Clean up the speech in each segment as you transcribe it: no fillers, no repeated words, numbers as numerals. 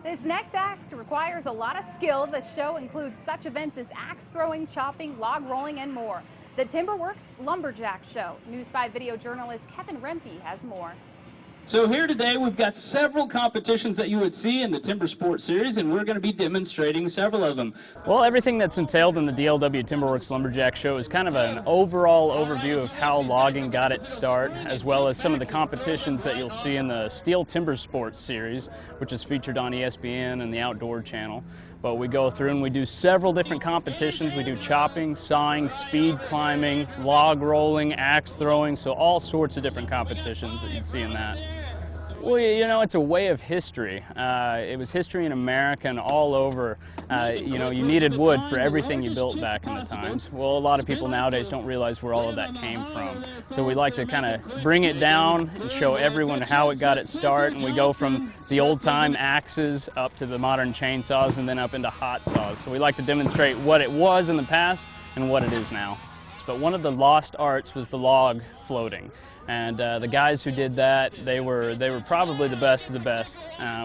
This next act requires a lot of skill. The show includes such events as axe throwing, chopping, log rolling, and more. The Timberworks Lumberjack Show. News 5 video journalist Kevin Rempe has more. So here today we've got several competitions that you would see in the Timber Sports Series, and we're going to be demonstrating several of them. Well, everything that's entailed in the DLW Timberworks Lumberjack Show is kind of an overall overview of how logging got its start, as well as some of the competitions that you'll see in the Steel Timber Sports Series, which is featured on ESPN and the Outdoor Channel. But we go through and we do several different competitions. We do chopping, sawing, speed climbing, log rolling, axe throwing, so all sorts of different competitions that you'd see in that. Well, you know, it's a way of history. It was history in America and all over. You know, you needed wood for everything you built back in the times. Well, a lot of people nowadays don't realize where all of that came from. So we like to kind of bring it down and show everyone how it got its start. And we go from the old-time axes up to the modern chainsaws and then up into hot saws. So we like to demonstrate what it was in the past and what it is now. But one of the lost arts was the log floating. And the guys who did that, they were probably the best of the best.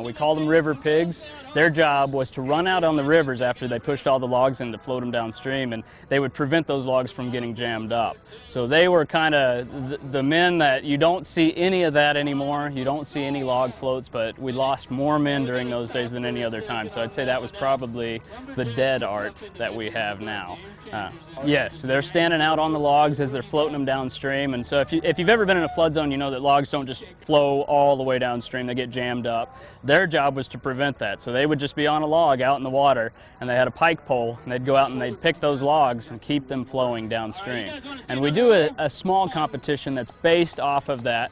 We call them river pigs. Their job was to run out on the rivers after they pushed all the logs in to float them downstream, and they would prevent those logs from getting jammed up. So they were kind of the men that you don't see any of that anymore. You don't see any log floats, but we lost more men during those days than any other time. So I'd say that was probably the dead art that we have now. Yes, they're standing out on the logs as they're floating them downstream, and so if you've ever been in a flood zone, you know that logs don't just flow all the way downstream, they get jammed up. Their job was to prevent that, so they would just be on a log out in the water, and they had a pike pole, and they'd go out and they'd pick those logs and keep them flowing downstream. And we do a small competition that's based off of that,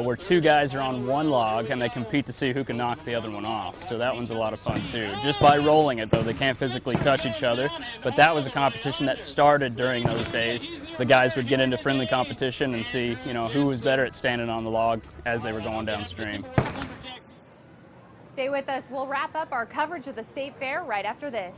where two guys are on one log, and they compete to see who can knock the other one off. So that one's a lot of fun too, just by rolling it though. They can't physically touch each other, but that was a competition that started during those days. The guys would get into friendly competition and see, you know, who was better at standing on the log as they were going downstream. Stay with us. We'll wrap up our coverage of the State Fair right after this.